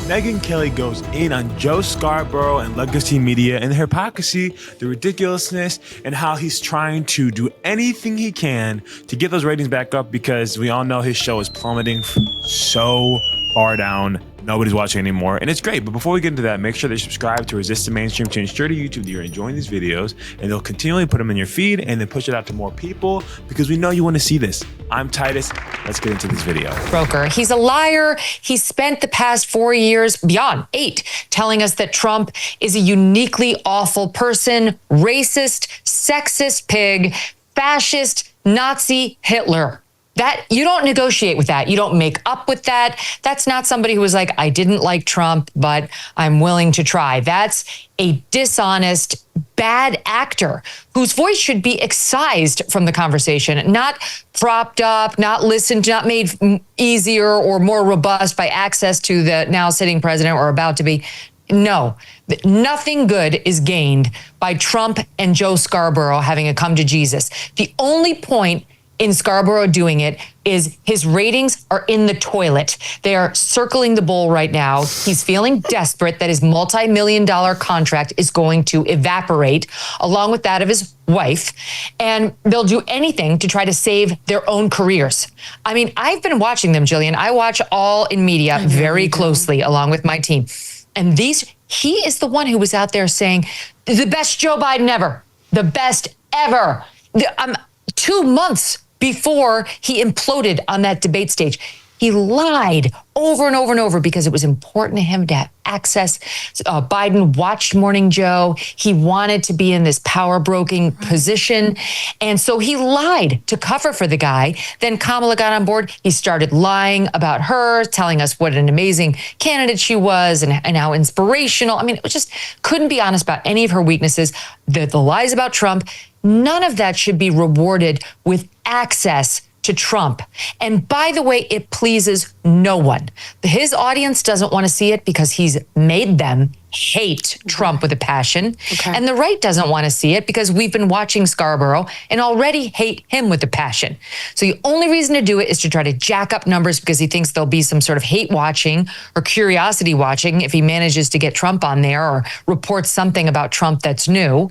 Megyn Kelly goes in on Joe Scarborough and legacy media and the hypocrisy, the ridiculousness, and how he's trying to do anything he can to get those ratings back up because we all know his show is plummeting so far down. Nobody's watching anymore, and it's great. But before we get into that, make sure that you subscribe to Resist the Mainstream to ensure to YouTube that you're enjoying these videos, and they'll continually put them in your feed and then push it out to more people because we know you want to see this. I'm Titus. Let's get into this video. Broker. He's a liar. He spent the past 4 years, beyond 8, telling us that Trump is a uniquely awful person, racist, sexist pig, fascist, Nazi, Hitler. That you don't negotiate with that. You don't make up with that. That's not somebody who was like, I didn't like Trump, but I'm willing to try. That's a dishonest, bad actor whose voice should be excised from the conversation, not propped up, not listened to, not made easier or more robust by access to the now sitting president or about to be. No, nothing good is gained by Trump and Joe Scarborough having a come to Jesus. The only point in Scarborough doing it is his ratings are in the toilet. They are circling the bowl right now. He's feeling desperate that his multi-million-dollar contract is going to evaporate along with that of his wife. And they'll do anything to try to save their own careers. I mean, I've been watching them, Jillian. I watch All in Media very closely along with my team. And he is the one who was out there saying, the best Joe Biden ever, the best ever. 2 months before he imploded on that debate stage. He lied over and over and over because it was important to him to have access. Biden watched Morning Joe. He wanted to be in this power broking position. And so he lied to cover for the guy. Then Kamala got on board. He started lying about her, telling us what an amazing candidate she was and how inspirational. I mean, it was just couldn't be honest about any of her weaknesses. The lies about Trump, none of that should be rewarded with access to Trump. And by the way, it pleases no one. His audience doesn't want to see it because he's made them hate Trump with a passion. And the right doesn't want to see it because we've been watching Scarborough and already hate him with a passion. So the only reason to do it is to try to jack up numbers because he thinks there'll be some sort of hate watching or curiosity watching if he manages to get Trump on there or reports something about Trump that's new.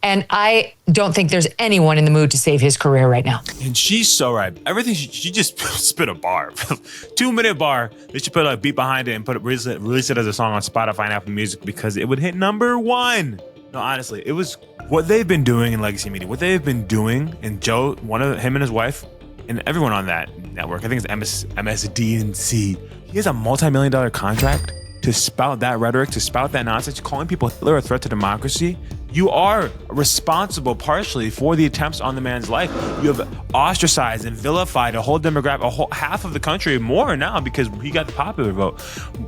And I don't think there's anyone in the mood to save his career right now. And she's so right. Everything, she just spit a bar. 2-minute bar. They should put a beat behind it and release it as a song on Spotify and Apple Music because it would hit #1. No, honestly, it was what they've been doing in legacy media. What they've been doing, and Joe, him and his wife, and everyone on that network, I think it's MSNBC, he has a multi-million-dollar contract to spout that rhetoric, to spout that nonsense, calling people Hitler a threat to democracy. You are responsible partially for the attempts on the man's life. You have ostracized and vilified a whole demographic, half of the country, more now because he got the popular vote.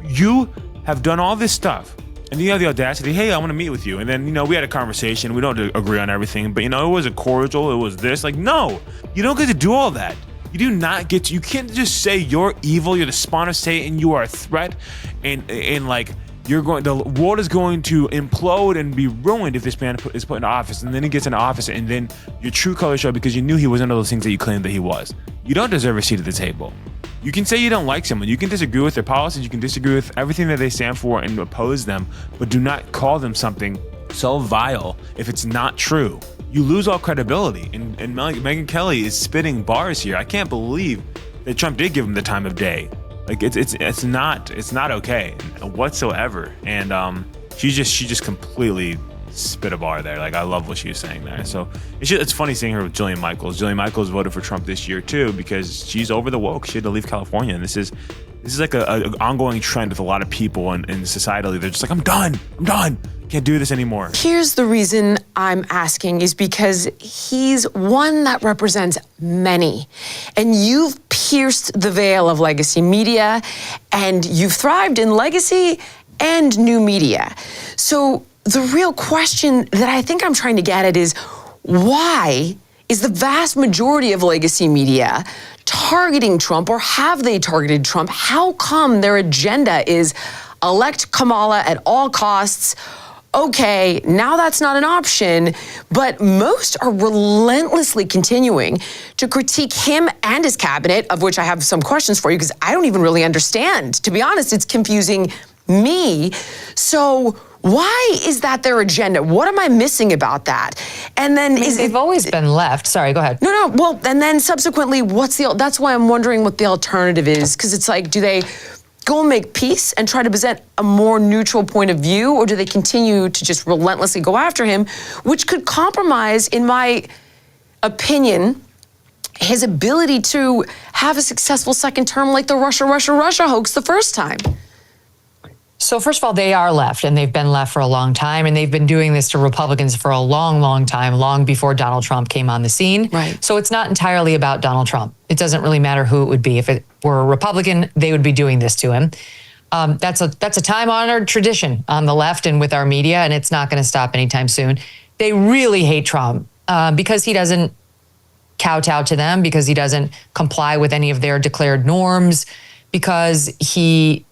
You have done all this stuff. And you have the audacity, hey, I want to meet with you. And then, we had a conversation. We don't agree on everything, but it was a cordial, it was this. Like, no, you don't get to do all that. You do not get to, you can't just say you're evil, you're the spawn of Satan, you are a threat, and the world is going to implode and be ruined if this man is put into office. And then he gets into office, and then your true colors show because you knew he wasn't one of those things that you claimed that he was. You don't deserve a seat at the table. You can say you don't like someone. You can disagree with their policies. You can disagree with everything that they stand for and oppose them, but do not call them something so vile if it's not true. You lose all credibility. And Megyn Kelly is spitting bars here. I can't believe that Trump did give him the time of day. Like it's not okay whatsoever. And she just completely spit a bar there. Like, I love what she was saying there. So it's funny seeing her with Jillian Michaels. Jillian Michaels voted for Trump this year too because she's over the woke. She had to leave California, and this is like an ongoing trend with a lot of people in societally. They're just like, I'm done. Can't do this anymore. Here's the reason I'm asking is because he's one that represents many. And you've pierced the veil of legacy media, and you've thrived in legacy and new media. So the real question that I think I'm trying to get at is, why is the vast majority of legacy media targeting Trump, or have they targeted Trump? How come their agenda is elect Kamala at all costs? Okay, now that's not an option, but most are relentlessly continuing to critique him and his cabinet, of which I have some questions for you because I don't even really understand. To be honest, it's confusing me. So why is that their agenda? What am I missing about that? And then they've always been left. Sorry, go ahead. No. Well, and then subsequently, that's why I'm wondering what the alternative is. Because it's like, do they go and make peace and try to present a more neutral point of view? Or do they continue to just relentlessly go after him, which could compromise, in my opinion, his ability to have a successful second term like the Russia hoax the first time? So first of all, they are left, and they've been left for a long time, and they've been doing this to Republicans for a long, long time, long before Donald Trump came on the scene. Right. So it's not entirely about Donald Trump. It doesn't really matter who it would be. If it were a Republican, they would be doing this to him. That's a time-honored tradition on the left and with our media, and it's not going to stop anytime soon. They really hate Trump because he doesn't kowtow to them, because he doesn't comply with any of their declared norms, because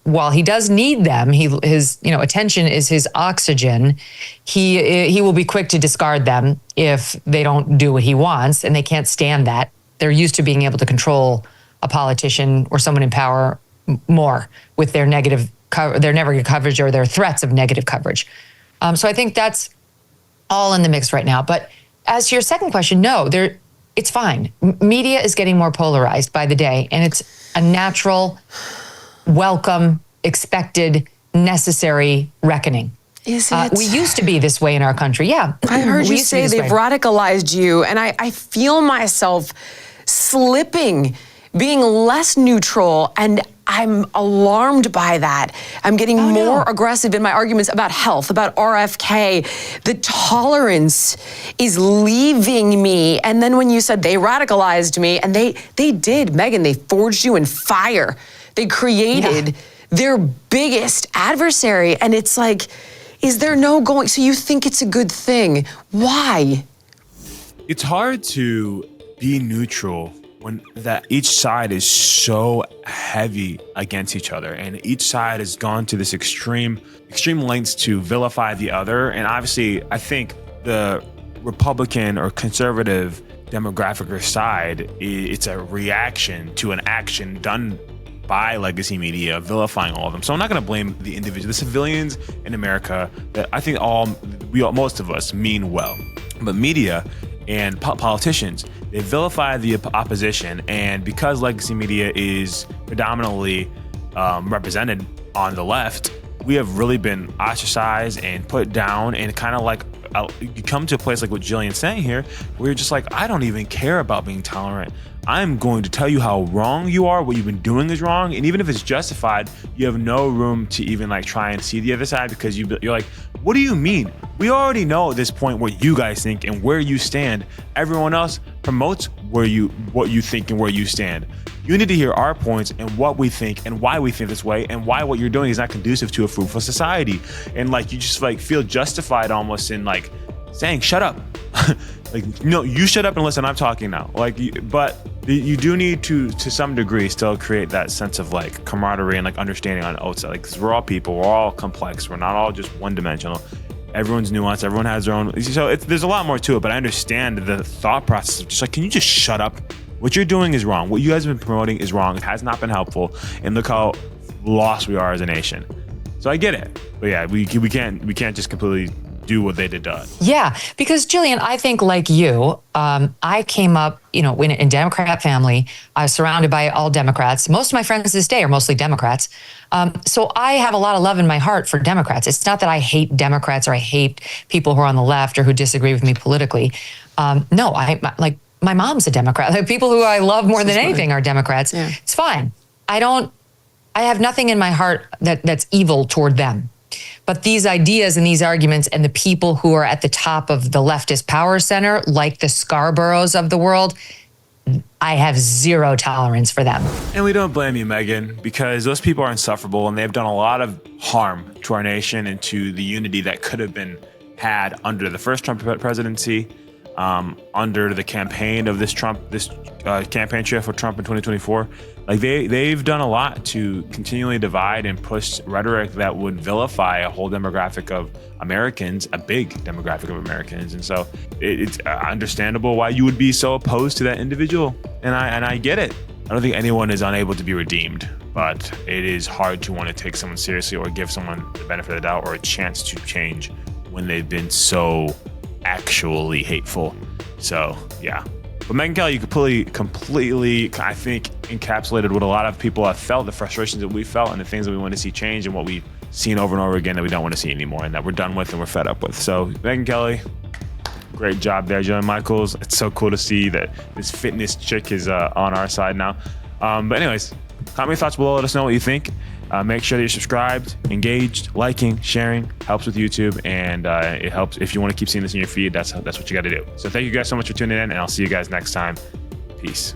while he does need them, his attention is his oxygen. He will be quick to discard them if they don't do what he wants, and they can't stand that. They're used to being able to control a politician or someone in power more with their negative coverage or their threats of negative coverage. So I think that's all in the mix right now. But as to your second question, no, it's fine. Media is getting more polarized by the day, and it's a natural, welcome, expected, necessary reckoning. Is it? We used to be this way in our country. Yeah. I heard you say they've radicalized you, and I feel myself slipping, being less neutral, and I'm alarmed by that. I'm getting more aggressive in my arguments about health, about RFK. The tolerance is leaving me. And then when you said they radicalized me, and they did, Megyn, they forged you in fire. They created their biggest adversary. And it's like, is there no going? So you think it's a good thing. Why? It's hard to be neutral when that each side is so heavy against each other, and each side has gone to this extreme lengths to vilify the other. And obviously, I think the Republican or conservative demographic or side, it's a reaction to an action done by legacy media vilifying all of them. So I'm not going to blame the individual, the civilians in America that I think most of us mean well, but media and politicians, they vilify the opposition. And because legacy media is predominantly represented on the left, we have really been ostracized and put down, and kind of like you come to a place like what Jillian's saying here, where you're just like, I don't even care about being tolerant. I'm going to tell you how wrong you are. What you've been doing is wrong. And even if it's justified, you have no room to even like try and see the other side, because you're like, what do you mean? We already know at this point what you guys think and where you stand. Everyone else promotes what you think and where you stand. You need to hear our points and what we think and why we think this way, and why what you're doing is not conducive to a fruitful society. And like, you just like feel justified almost in like saying, shut up. Like, no, you shut up and listen, I'm talking now. Like, but you do need to some degree still create that sense of like camaraderie and like understanding on outside. Like, cause we're all people, we're all complex. We're not all just one dimensional. Everyone's nuanced. Everyone has their own. So there's a lot more to it, but I understand the thought process of just like, can you just shut up? What you're doing is wrong. What you guys have been promoting is wrong. It has not been helpful. And look how lost we are as a nation. So I get it. But yeah, we can't just completely do what they did to us. Yeah, because Jillian, I think like you, I came up, in Democrat family. I was surrounded by all Democrats. Most of my friends to this day are mostly Democrats. So I have a lot of love in my heart for Democrats. It's not that I hate Democrats or I hate people who are on the left or who disagree with me politically. No, my mom's a Democrat. Like, people who I love more than anything are Democrats. Yeah. It's fine. I have nothing in my heart that's evil toward them. But these ideas and these arguments and the people who are at the top of the leftist power center, like the Scarboroughs of the world, I have zero tolerance for them. And we don't blame you, Megyn, because those people are insufferable and they've done a lot of harm to our nation and to the unity that could have been had under the first Trump presidency, under the campaign of this campaign trail for Trump in 2024. Like, they've done a lot to continually divide and push rhetoric that would vilify a whole demographic of Americans, a big demographic of Americans. And so it's understandable why you would be so opposed to that individual. And I get it. I don't think anyone is unable to be redeemed, but it is hard to want to take someone seriously or give someone the benefit of the doubt or a chance to change when they've been so actually hateful. So yeah. But Megyn Kelly, you completely, I think, encapsulated what a lot of people have felt, the frustrations that we felt and the things that we want to see change and what we've seen over and over again that we don't want to see anymore and that we're done with and we're fed up with. So Megyn Kelly, great job there, Jillian Michaels. It's so cool to see that this fitness chick is on our side now. But anyways, comment your thoughts below. Let us know what you think. Make sure that you're subscribed, engaged, liking, sharing. Helps with YouTube, and it helps if you want to keep seeing this in your feed. That's what you got to do. So thank you guys so much for tuning in, and I'll see you guys next time. Peace.